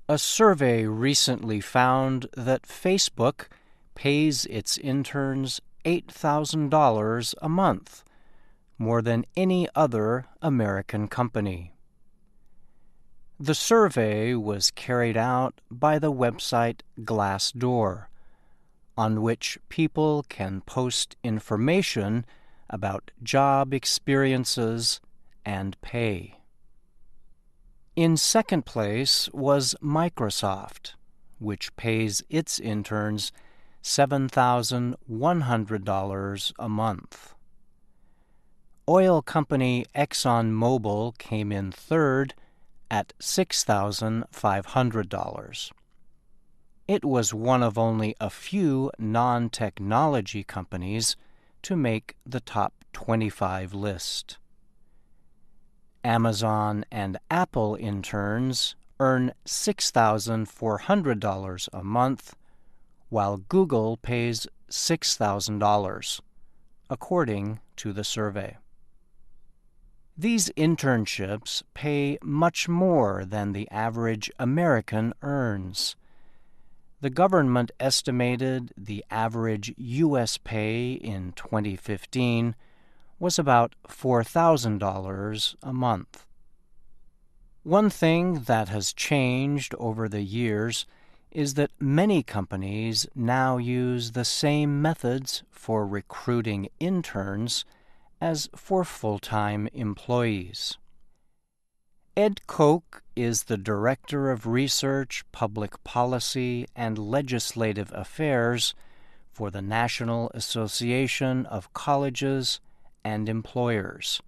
A survey recently found that Facebook pays its interns $8,000 a month, more than any other American company. The survey was carried out by the website Glassdoor, on which people can post information about job experiences and pay. In second place was Microsoft, which pays its interns $7,100 a month. Oil company ExxonMobil came in third at $6,500. It was one of only a few non-technology companies to make the top 25 list. Amazon and Apple interns earn $6,400 a month, while Google pays $6,000, according to the survey. These internships pay much more than the average American earns. The government estimated the average U.S. pay in 2015 was about $4,000 a month. One thing that has changed over the years is that many companies now use the same methods for recruiting interns as for full-time employees. Ed Koch is the Director of Research, Public Policy, and Legislative Affairs for the National Association of Colleges and Employers,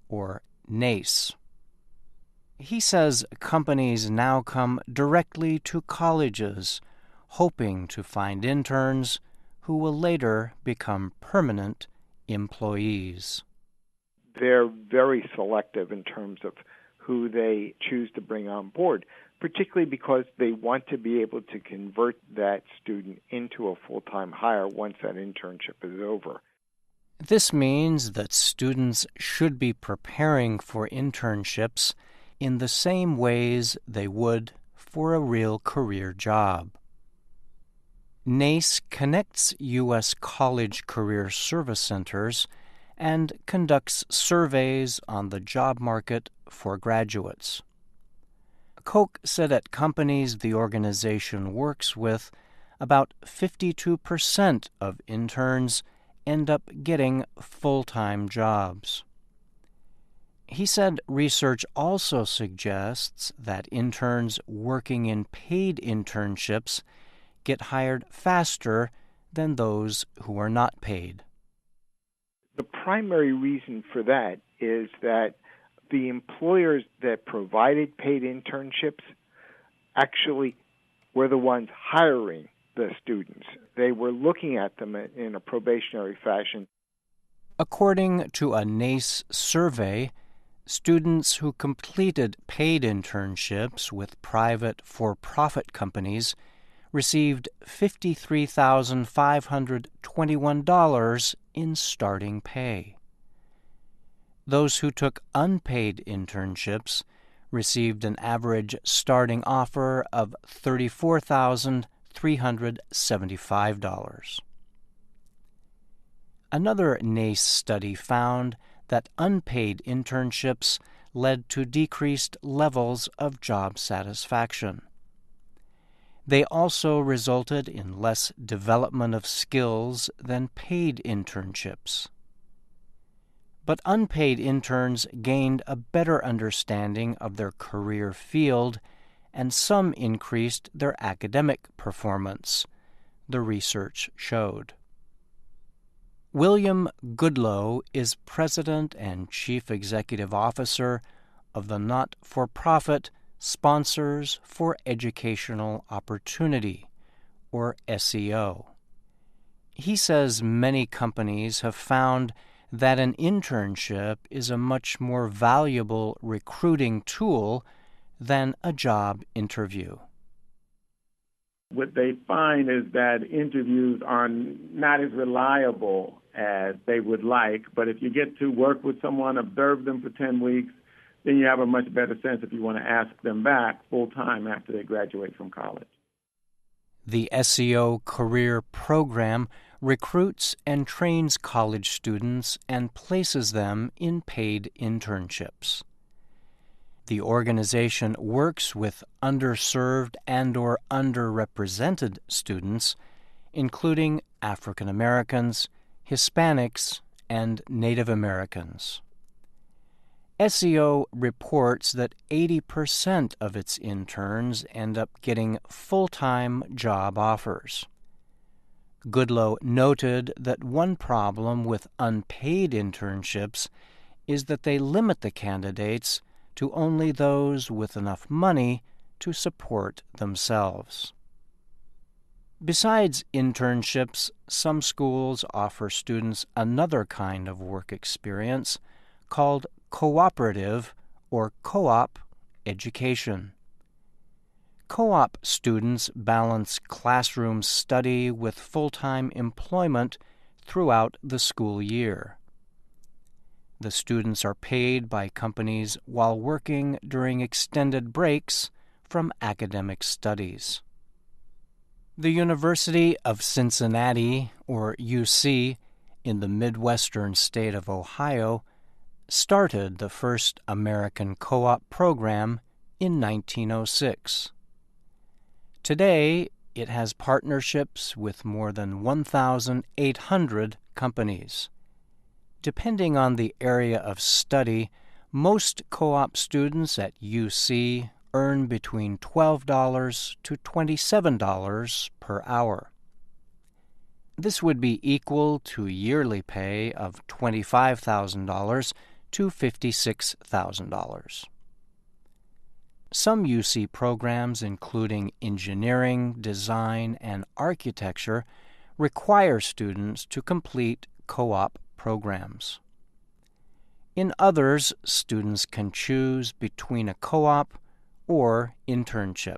or NACE. He says companies now come directly to colleges, hoping to find interns who will later become permanent employees. They're very selective in terms of who they choose to bring on board, particularly because they want to be able to convert that student into a full-time hire once that internship is over. This means that students should be preparing for internships in the same ways they would for a real career job. NACE connects U.S. college career service centers and conducts surveys on the job market for graduates. Koch said at companies the organization works with, about 52% of interns end up getting full-time jobs. He said research also suggests that interns working in paid internships get hired faster than those who are not paid. The primary reason for that is that the employers that provided paid internships actually were the ones hiring the students. They were looking at them in a probationary fashion. According to a NACE survey, students who completed paid internships with private for-profit companies received $53,521 in starting pay. Those who took unpaid internships received an average starting offer of $34,375. Another NACE study found that unpaid internships led to decreased levels of job satisfaction. They also resulted in less development of skills than paid internships. But unpaid interns gained a better understanding of their career field, and some increased their academic performance, the research showed. William Goodloe is President and Chief Executive Officer of the not-for-profit Sponsors for Educational Opportunity, or SEO. He says many companies have found that an internship is a much more valuable recruiting tool than a job interview. What they find is that interviews are not as reliable as they would like, but if you get to work with someone, observe them for 10 weeks, then you have a much better sense if you want to ask them back full-time after they graduate from college. The SEO Career Program recruits and trains college students and places them in paid internships. The organization works with underserved and/or underrepresented students, including African Americans, Hispanics, and Native Americans. SEO reports that 80% of its interns end up getting full-time job offers. Goodloe noted that one problem with unpaid internships is that they limit the candidates to only those with enough money to support themselves. Besides internships, some schools offer students another kind of work experience called cooperative or co-op education. Co-op students balance classroom study with full-time employment throughout the school year. The students are paid by companies while working during extended breaks from academic studies. The University of Cincinnati, or UC, in the Midwestern state of Ohio, started the first American co-op program in 1906. Today, it has partnerships with more than 1,800 companies. Depending on the area of study, most co-op students at UC earn between $12 to $27 per hour. This would be equal to yearly pay of $25,000 to $56,000. Some UC programs, including engineering, design, and architecture, require students to complete co-op programs. In others, students can choose between a co-op or internship.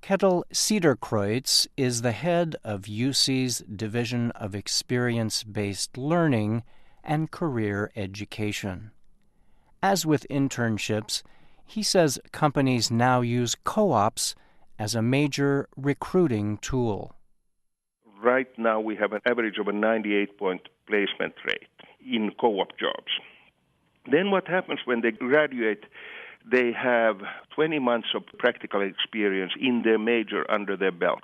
Kettle Cederkreutz is the head of UC's Division of Experience-Based Learning and Career Education. As with internships, he says companies now use co-ops as a major recruiting tool. Right now we have an average of a 98-point placement rate in co-op jobs. Then what happens when they graduate, they have 20 months of practical experience in their major under their belt.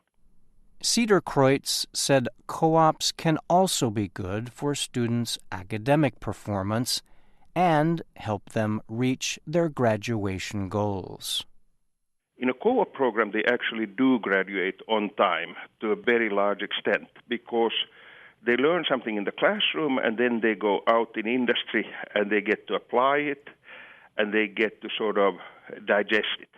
Cederkreutz said co-ops can also be good for students' academic performance and help them reach their graduation goals. In a co-op program, they actually do graduate on time to a very large extent because they learn something in the classroom and then they go out in industry and they get to apply it and they get to sort of digest it.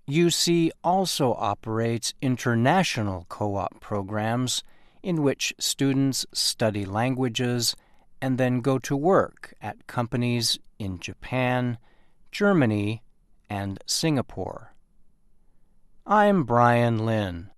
UC also operates international co-op programs in which students study languages and then go to work at companies in Japan, Germany, and Singapore. I'm Brian Lynn.